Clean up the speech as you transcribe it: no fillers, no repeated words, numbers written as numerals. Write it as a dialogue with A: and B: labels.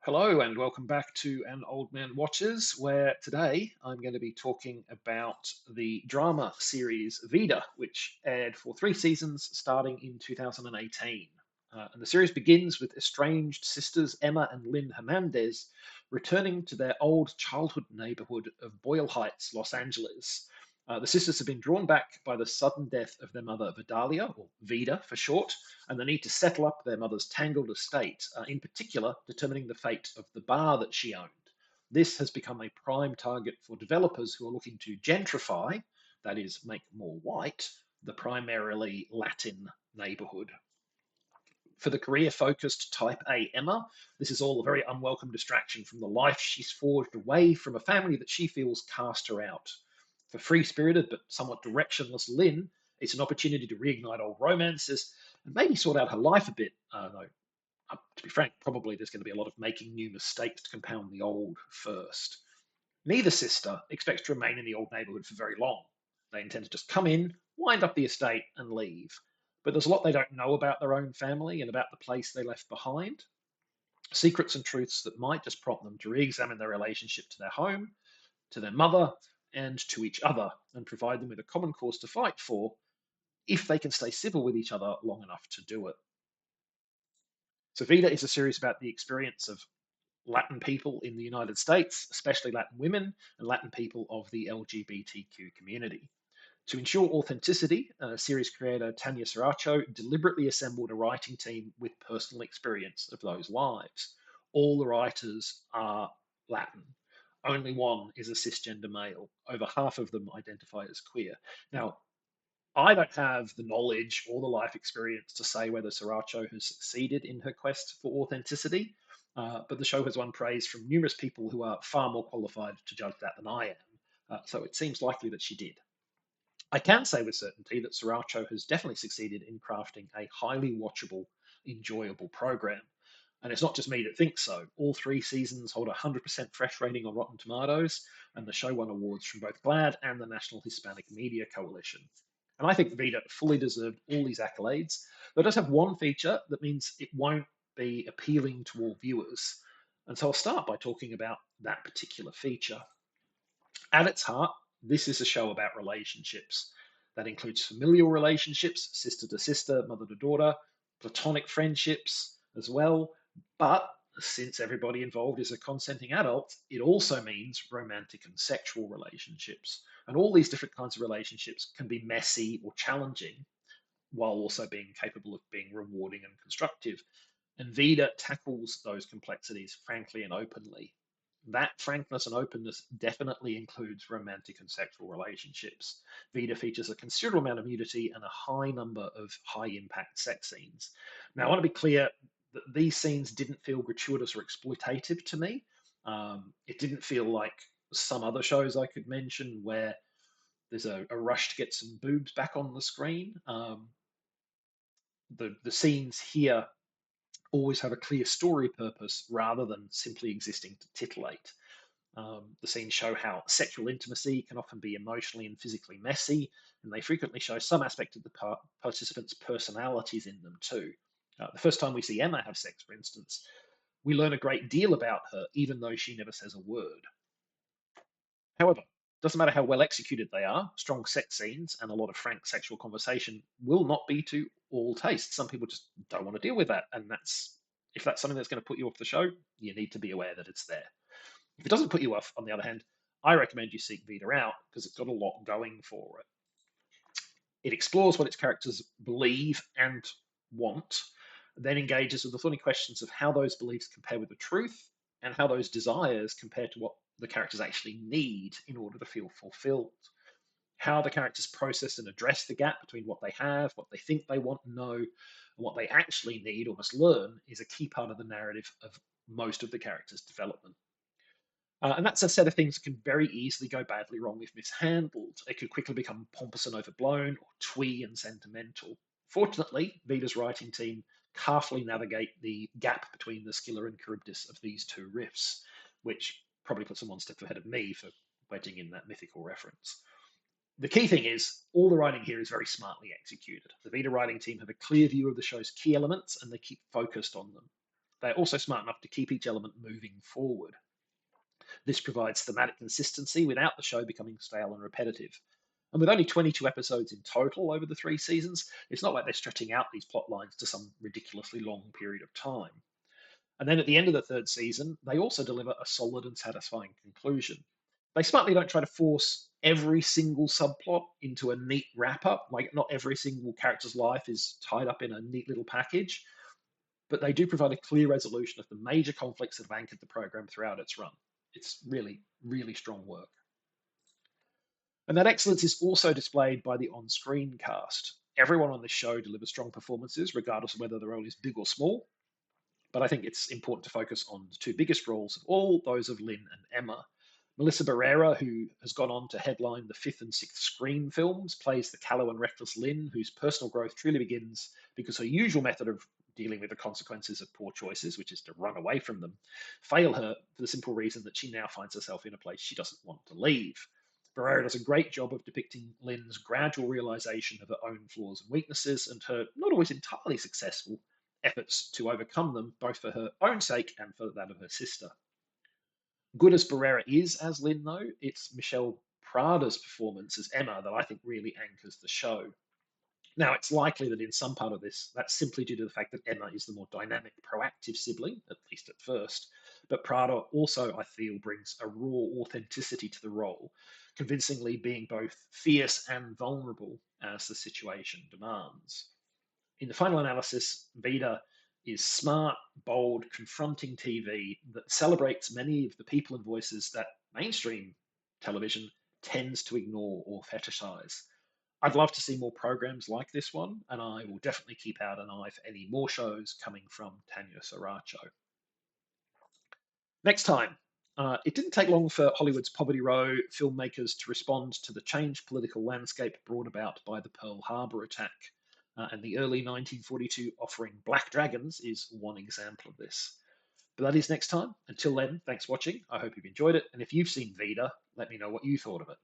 A: Hello and welcome back to An Old Man Watches, where today I'm going to be talking about the drama series Vida, which aired for 3 seasons starting in 2018. And the series begins with estranged sisters Emma and Lynn Hernandez returning to their old childhood neighborhood of Boyle Heights, Los Angeles. The sisters have been drawn back by the sudden death of their mother, Vidalia, or Vida for short, and the need to settle up their mother's tangled estate, in particular, determining the fate of the bar that she owned. This has become a prime target for developers who are looking to gentrify, that is, make more white, the primarily Latin neighborhood. For the career focused type A Emma, this is all a very unwelcome distraction from the life she's forged away from a family that she feels cast her out. For free spirited but somewhat directionless Lynn, it's an opportunity to reignite old romances and maybe sort out her life a bit. Though, to be frank, probably there's going to be a lot of making new mistakes to compound the old first. Neither sister expects to remain in the old neighborhood for very long. They intend to just come in, wind up the estate, and leave. But there's a lot they don't know about their own family and about the place they left behind. Secrets and truths that might just prompt them to re examine their relationship to their home, to their mother, and to each other, and provide them with a common cause to fight for if they can stay civil with each other long enough to do it. So, Vida is a series about the experience of Latin people in the United States, especially Latin women and Latin people of the LGBTQ community. To ensure authenticity, series creator Tanya Saracho deliberately assembled a writing team with personal experience of those lives. All the writers are Latin. Only one is a cisgender male. Over half of them identify as queer. Now, I don't have the knowledge or the life experience to say whether Sriracha has succeeded in her quest for authenticity, but the show has won praise from numerous people who are far more qualified to judge that than I am. So it seems likely that she did. I can say with certainty that Sriracha has definitely succeeded in crafting a highly watchable, enjoyable program. And it's not just me that thinks so. All 3 seasons hold a 100% fresh rating on Rotten Tomatoes, and the show won awards from both GLAAD and the National Hispanic Media Coalition. And I think Vida fully deserved all these accolades. But it does have one feature that means it won't be appealing to all viewers. And so I'll start by talking about that particular feature. At its heart, this is a show about relationships. That includes familial relationships, sister to sister, mother to daughter, platonic friendships as well. But since everybody involved is a consenting adult, it also means romantic and sexual relationships. And all these different kinds of relationships can be messy or challenging, while also being capable of being rewarding and constructive. And Vida tackles those complexities frankly and openly. That frankness and openness definitely includes romantic and sexual relationships. Vida features a considerable amount of nudity and a high number of high impact sex scenes. Now, I want to be clear that these scenes didn't feel gratuitous or exploitative to me. It didn't feel like some other shows I could mention where there's a rush to get some boobs back on the screen. The scenes here always have a clear story purpose rather than simply existing to titillate. The scenes show how sexual intimacy can often be emotionally and physically messy, and they frequently show some aspect of the participants' personalities in them too. The first time we see Emma have sex, for instance, we learn a great deal about her, even though she never says a word. However, it doesn't matter how well executed they are, strong sex scenes and a lot of frank sexual conversation will not be to all tastes. Some people just don't want to deal with that, and that's if that's something that's going to put you off the show, you need to be aware that it's there. If it doesn't put you off, on the other hand, I recommend you seek Vida out because it's got a lot going for it. It explores what its characters believe and want, then engages with the thorny questions of how those beliefs compare with the truth and how those desires compare to what the characters actually need in order to feel fulfilled. How the characters process and address the gap between what they have, what they think they want and know, and what they actually need or must learn is a key part of the narrative of most of the characters' development. And that's a set of things that can very easily go badly wrong if mishandled. It could quickly become pompous and overblown, or twee and sentimental. Fortunately, Vida's writing team carefully navigate the gap between the Scylla and Charybdis of these two riffs, which probably puts them one step ahead of me for wedging in that mythical reference. The key thing is, all the writing here is very smartly executed. The Vida writing team have a clear view of the show's key elements and they keep focused on them. they're also smart enough to keep each element moving forward. This provides thematic consistency without the show becoming stale and repetitive. And with only 22 episodes in total over the 3 seasons, it's not like they're stretching out these plot lines to some ridiculously long period of time. And then at the end of the third season, they also deliver a solid and satisfying conclusion. They smartly don't try to force every single subplot into a neat wrap up. Like, not every single character's life is tied up in a neat little package, but they do provide a clear resolution of the major conflicts that have anchored the program throughout its run. It's really, really strong work. And that excellence is also displayed by the on screen cast. Everyone on this show delivers strong performances, regardless of whether the role is big or small. But I think it's important to focus on the two biggest roles of all, those of Lynn and Emma. Melissa Barrera, who has gone on to headline the fifth and sixth Scream films, plays the callow and reckless Lynn, whose personal growth truly begins because her usual method of dealing with the consequences of poor choices, which is to run away from them, fail her for the simple reason that she now finds herself in a place she doesn't want to leave. Barrera does a great job of depicting Lynn's gradual realization of her own flaws and weaknesses and her not always entirely successful efforts to overcome them, both for her own sake and for that of her sister. Good as Barrera is as Lynn, though, it's Michelle Prada's performance as Emma that I think really anchors the show. Now, it's likely that in some part of this, that's simply due to the fact that Emma is the more dynamic, proactive sibling, at least at first. But Prada also, I feel, brings a raw authenticity to the role, convincingly being both fierce and vulnerable as the situation demands. In the final analysis, Vida is smart, bold, confronting TV that celebrates many of the people and voices that mainstream television tends to ignore or fetishize. I'd love to see more programs like this one, and I will definitely keep out an eye for any more shows coming from Tanya Saracho. Next time, it didn't take long for Hollywood's Poverty Row filmmakers to respond to the changed political landscape brought about by the Pearl Harbor attack. And the early 1942 offering Black Dragons is one example of this. But that is next time. Until then, thanks for watching. I hope you've enjoyed it. And if you've seen Vida, let me know what you thought of it.